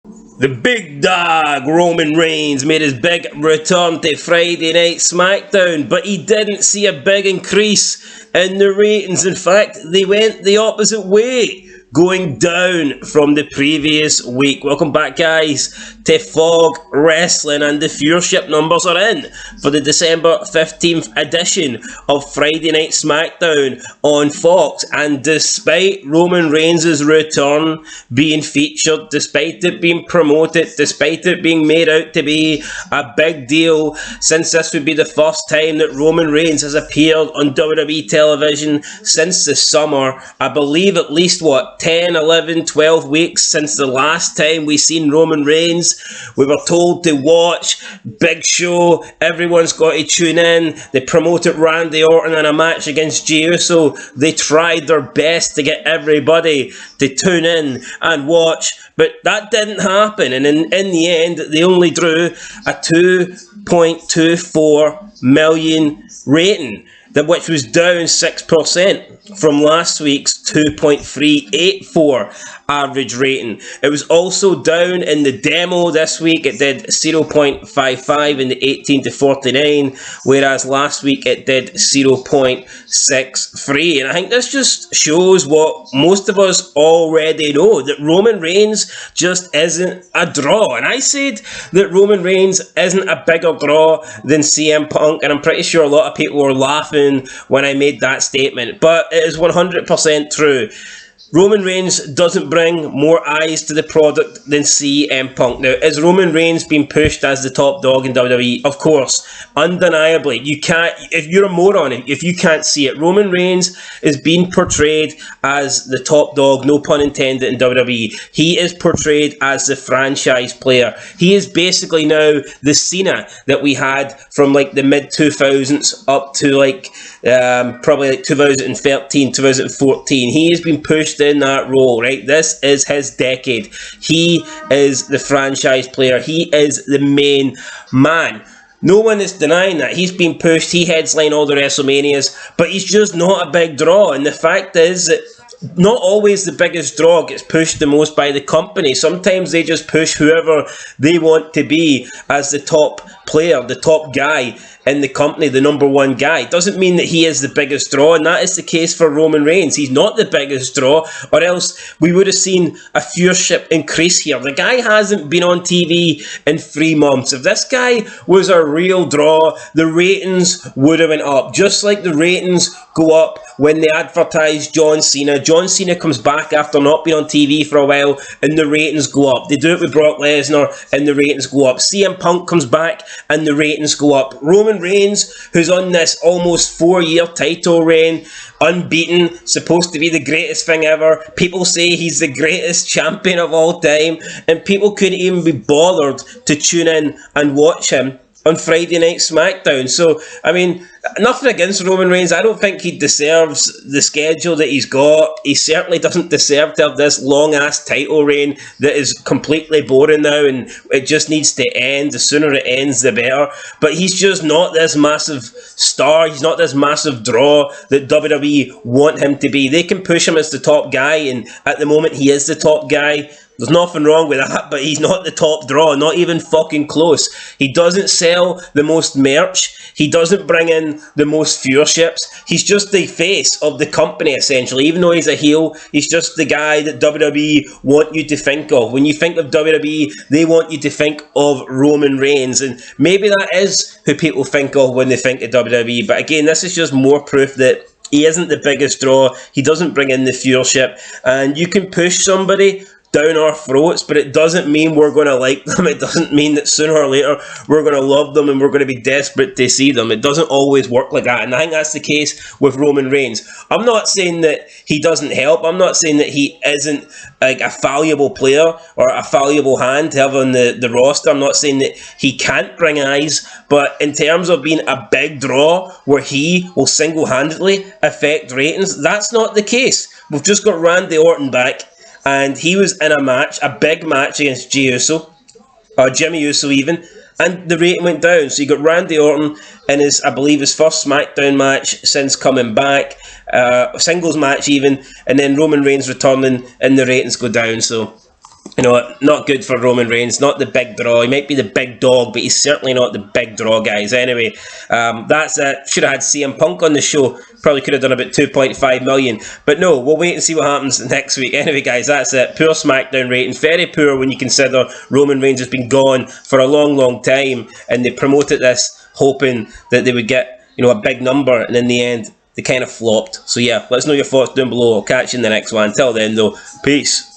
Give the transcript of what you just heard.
The big dog, Roman Reigns, made his big return to Friday Night Smackdown, but he didn't see a big increase in the ratings. In fact, they went the opposite way, going down from the previous week. Welcome back, guys, to DAWG Wrestling, and the viewership numbers are in for the December 15th edition of Friday Night Smackdown on Fox. And despite Roman Reigns' return being featured, despite it being promoted, despite it being made out to be a big deal, since this would be the first time that Roman Reigns has appeared on WWE television since the summer, I believe at least, 10, 11, 12 weeks since the last time we seen Roman Reigns. We were told to watch, big show, everyone's got to tune in. They promoted Randy Orton in a match against Jey Uso. They tried their best to get everybody to tune in and watch, but that didn't happen. And in the end, they only drew a 2.24 million rating, which was down 6% from last week's 2.384 average rating. It was also down in the demo this week. It did 0.55 in the 18 to 49, whereas last week it did 0.63. And I think this just shows what most of us already know, that Roman Reigns just isn't a draw. And I said that Roman Reigns isn't a bigger draw than CM Punk, and I'm pretty sure a lot of people were laughing when I made that statement, but it is 100% true. Roman Reigns doesn't bring more eyes to the product than CM Punk. Now, is Roman Reigns being pushed as the top dog in WWE? Of course, undeniably. You can't, if you're a moron, if you can't see it, Roman Reigns is being portrayed as the top dog, no pun intended, in WWE. He is portrayed as the franchise player. He is basically now the Cena that we had from like the mid 2000s up to like probably like 2013, 2014. He has been pushed in that role, right? This is his decade. He is the franchise player. He is the main man. No one is denying that. He's been pushed. He headlined all the WrestleManias, but he's just not a big draw. And the fact is that not always the biggest draw gets pushed the most by the company. Sometimes they just push whoever they want to be as the top player, the top guy in the company, the number one guy. Doesn't mean that he is the biggest draw, and that is the case for Roman Reigns. He's not the biggest draw, or else we would have seen a viewership increase here. The guy hasn't been on TV in 3 months. If this guy was a real draw, the ratings would have went up, just like the ratings go up when they advertise John Cena. John Cena comes back after not being on TV for a while, and the ratings go up. They do it with Brock Lesnar, and the ratings go up. CM Punk comes back, and the ratings go up. Roman Reigns, who's on this almost 4-year title reign, unbeaten, supposed to be the greatest thing ever. People say he's the greatest champion of all time, and people couldn't even be bothered to tune in and watch him on Friday Night Smackdown. So, I mean, nothing against Roman Reigns. I don't think he deserves the schedule that he's got. He certainly doesn't deserve to have this long-ass title reign that is completely boring now, and it just needs to end. The sooner it ends, the better. But he's just not this massive star. He's not this massive draw that WWE want him to be. They can push him as the top guy, and at the moment he is the top guy. There's nothing wrong with that, but he's not the top draw, not even fucking close. He doesn't sell the most merch. He doesn't bring in the most viewerships. He's just the face of the company, essentially. Even though he's a heel, he's just the guy that WWE want you to think of. When you think of WWE, they want you to think of Roman Reigns. And maybe that is who people think of when they think of WWE. But again, this is just more proof that he isn't the biggest draw. He doesn't bring in the viewership. And you can push somebody down our throats, but it doesn't mean we're going to like them. It doesn't mean that sooner or later we're going to love them and we're going to be desperate to see them. It doesn't always work like that, and I think that's the case with Roman Reigns. I'm not saying that he doesn't help. I'm not saying that he isn't like a valuable player or a valuable hand to have on the roster. I'm not saying that he can't bring eyes, but in terms of being a big draw where he will single-handedly affect ratings, that's not the case. We've just got Randy Orton back, and he was in a match, a big match against Jey Uso, or Jimmy Uso even, and the rating went down. So you got Randy Orton in his, I believe, his first Smackdown match since coming back, singles match even, and then Roman Reigns returning, and the ratings go down. So You know, not good for Roman Reigns, not the big draw. He might be the big dog, but he's certainly not the big draw, guys. Anyway, that's it. Should have had CM Punk on the show. Probably could have done about 2.5 million. But no, we'll wait and see what happens next week. Anyway, guys, that's it. Poor SmackDown ratings. Very poor when you consider Roman Reigns has been gone for a long, long time. And they promoted this hoping that they would get, you know, a big number. And in the end, they kind of flopped. So yeah, let us know your thoughts down below. I'll catch you in the next one. Until then, though, peace.